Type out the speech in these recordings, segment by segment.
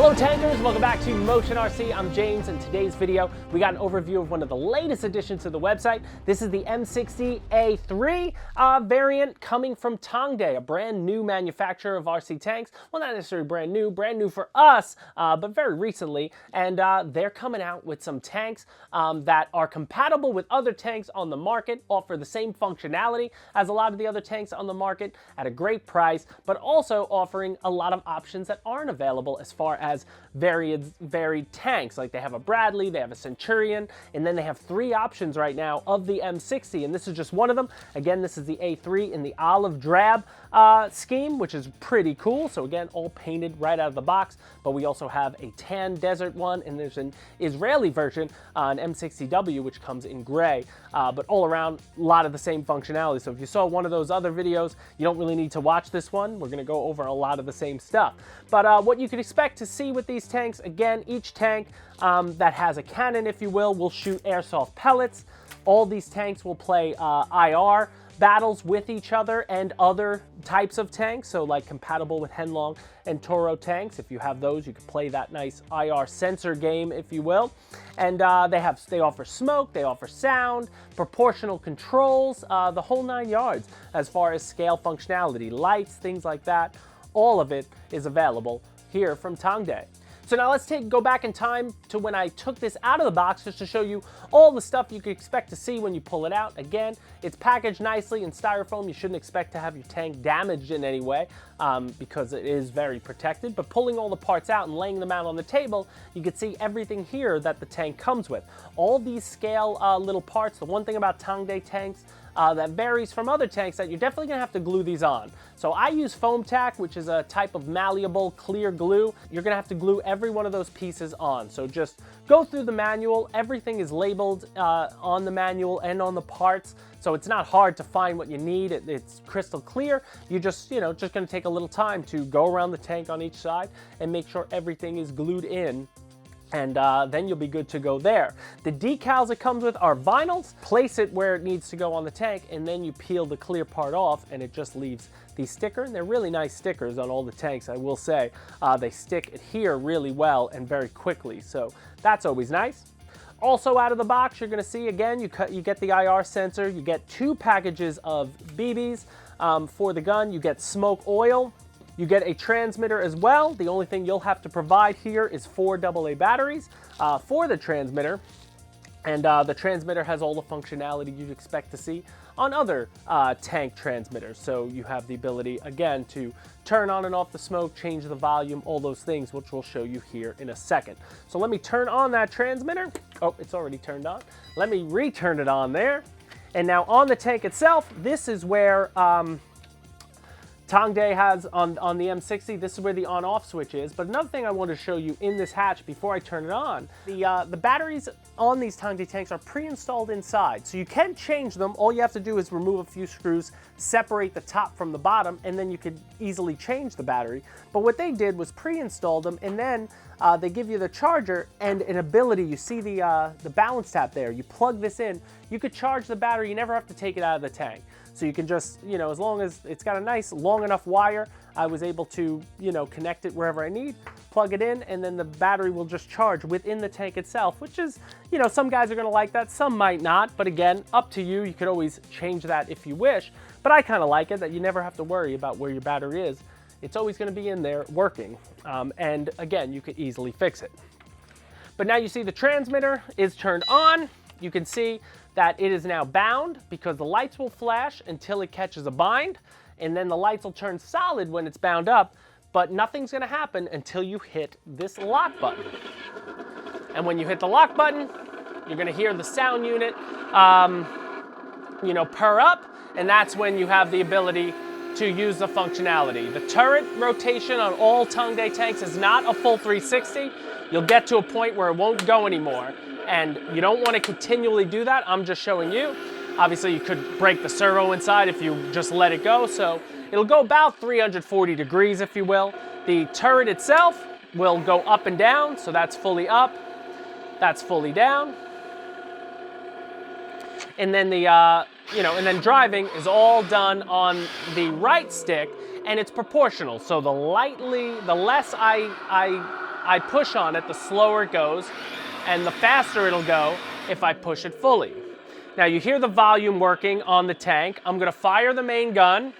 Hello tankers, welcome back to Motion RC. I'm James. In today's video, we got an overview of one of the latest additions to the website. This is the M60A3 variant coming from Tongde, a brand new manufacturer of RC tanks. Well, not necessarily brand new for us, but very recently. And they're coming out with some tanks that are compatible with other tanks on the market, offer the same functionality as a lot of the other tanks on the market at a great price, but also offering a lot of options that aren't available as far as varied tanks. Like they have a Bradley, they have a Centurion, and then they have 3 options right now of the M60, and this is just one of them. Again, this is the A3 in the olive drab scheme, which is pretty cool. So again, all painted right out of the box, but we also have a tan desert one, and there's an Israeli version, an M60W, which comes in gray, but all around a lot of the same functionality. So if you saw one of those other videos, you don't really need to watch this one. We're gonna go over a lot of the same stuff. But what you can expect to see with these tanks, again, each tank that has a cannon, if you will shoot airsoft pellets. All these tanks will play IR battles with each other and other types of tanks, so like compatible with Henlong and Toro tanks. If you have those, you can play that nice IR sensor game, if you will. And they offer smoke, they offer sound, proportional controls, the whole 9 yards as far as scale functionality, lights, things like that. All of it is available here from Tongde. So now let's go back in time to when I took this out of the box, just to show you all the stuff you could expect to see when you pull it out. Again, it's packaged nicely in styrofoam. You shouldn't expect to have your tank damaged in any way because it is very protected. But pulling all the parts out and laying them out on the table, you can see everything here that the tank comes with. All these scale little parts. The one thing about Tongde tanks that varies from other tanks that you're definitely gonna have to glue these on. So I use foam tack, which is a type of malleable clear glue. You're gonna have to glue every one of those pieces on. So just go through the manual. Everything is labeled on the manual and on the parts. So it's not hard to find what you need. It's crystal clear. You just gonna take a little time to go around the tank on each side and make sure everything is glued in, and then you'll be good to go there. The decals it comes with are vinyls. Place it where it needs to go on the tank, and then you peel the clear part off, and it just leaves the sticker. And they're really nice stickers on all the tanks, I will say. They adhere really well and very quickly, so that's always nice. Also out of the box, you're gonna see, again, you get the IR sensor, you get 2 packages of BBs for the gun, you get smoke oil, you get a transmitter as well. The only thing you'll have to provide here is 4 AA batteries for the transmitter. And the transmitter has all the functionality you'd expect to see on other tank transmitters. So you have the ability, again, to turn on and off the smoke, change the volume, all those things, which we'll show you here in a second. So let me turn on that transmitter. Oh, it's already turned on. Let me return it on there. And now on the tank itself, this is where Tongde has on the M60, this is where the on-off switch is. But another thing I want to show you in this hatch before I turn it on, the batteries on these Tongde tanks are pre-installed inside. So you can change them. All you have to do is remove a few screws, separate the top from the bottom, and then you could easily change the battery. But what they did was pre-installed them, and then they give you the charger and an ability. You see the balance tap there. You plug this in, you could charge the battery. You never have to take it out of the tank. So you can just, as long as it's got a nice long enough wire, I was able to, connect it wherever I need, plug it in, and then the battery will just charge within the tank itself, which is, some guys are gonna like that, some might not, but again, up to you. You could always change that if you wish, but I kind of like it that you never have to worry about where your battery is. It's always gonna be in there working, and again, you could easily fix it. But now you see the transmitter is turned on. You can see that it is now bound because the lights will flash until it catches a bind, and then the lights will turn solid when it's bound up, but nothing's gonna happen until you hit this lock button. And when you hit the lock button, you're gonna hear the sound unit, purr up, and that's when you have the ability to use the functionality. The turret rotation on all Tongde tanks is not a full 360. You'll get to a point where it won't go anymore, and you don't want to continually do that. I'm just showing you. Obviously, you could break the servo inside if you just let it go, so it'll go about 340 degrees, if you will. The turret itself will go up and down, so that's fully up, that's fully down. And then and then driving is all done on the right stick, and it's proportional. So the less I I push on it, the slower it goes, and the faster it'll go if I push it fully. Now you hear the volume working on the tank. I'm gonna fire the main gun.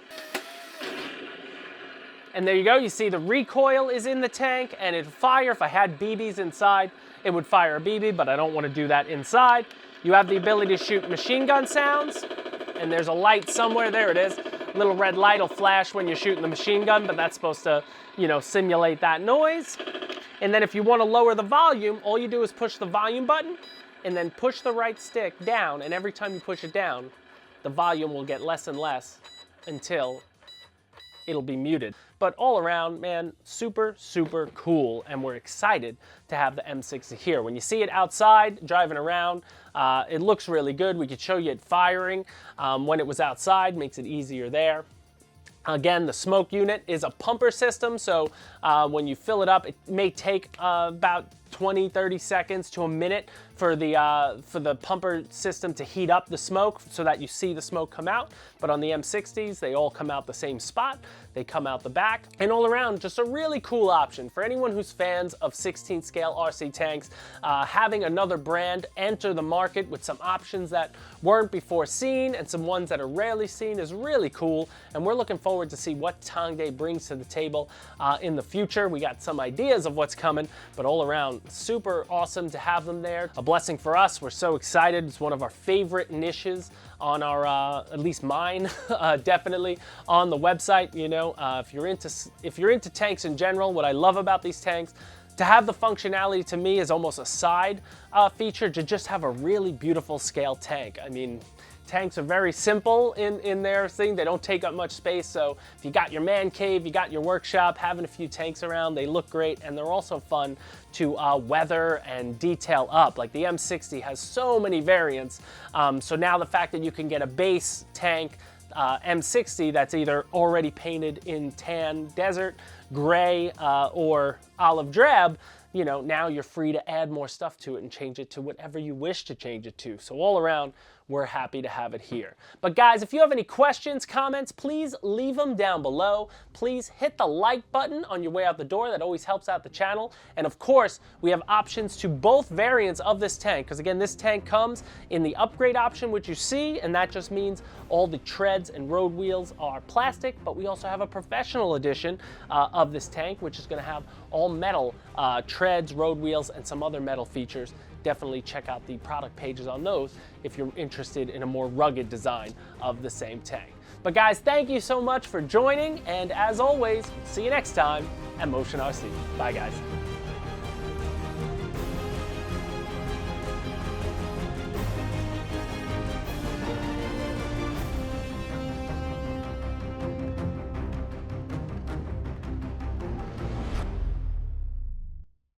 And there you go, you see the recoil is in the tank and it'll fire. If I had BBs inside, it would fire a BB, but I don't want to do that inside. You have the ability to shoot machine gun sounds, and there's a light somewhere, there it is. Little red light will flash when you're shooting the machine gun, but that's supposed to, simulate that noise. And then if you want to lower the volume, all you do is push the volume button and then push the right stick down, and every time you push it down, the volume will get less and less until it'll be muted. But all around, man, super, super cool, and we're excited to have the M60 here. When you see it outside, driving around, it looks really good. We could show you it firing when it was outside, makes it easier there. Again, the smoke unit is a pumper system, so when you fill it up, it may take about 20-30 seconds to a minute for the pumper system to heat up the smoke so that you see the smoke come out. But on the M60s, they all come out the same spot. They come out the back, and all around, just a really cool option for anyone who's fans of 16 scale RC tanks. Having another brand enter the market with some options that weren't before seen and some ones that are rarely seen is really cool, and we're looking forward to see what Tongde brings to the table in the future. We got some ideas of what's coming, but all around, super awesome to have them there. A blessing for us. We're so excited. It's one of our favorite niches on our, at least mine, definitely on the website. If you're into tanks in general, what I love about these tanks, to have the functionality to me is almost a side feature to just have a really beautiful scale tank. I mean, tanks are very simple in their thing. They don't take up much space, so if you got your man cave, you got your workshop, having a few tanks around, they look great, and they're also fun to weather and detail up. Like the M60 has so many variants, so now the fact that you can get a base tank M60 that's either already painted in tan desert, gray, or olive drab, now you're free to add more stuff to it and change it to whatever you wish to change it to. So all around, we're happy to have it here. But guys, if you have any questions, comments, please leave them down below. Please hit the like button on your way out the door. That always helps out the channel. And of course, we have options to both variants of this tank, because again, this tank comes in the upgrade option, which you see, and that just means all the treads and road wheels are plastic, but we also have a professional edition of this tank, which is gonna have all metal treads, road wheels, and some other metal features. Definitely check out the product pages on those if you're interested in a more rugged design of the same tank. But guys, thank you so much for joining, and as always, see you next time at Motion RC. Bye guys.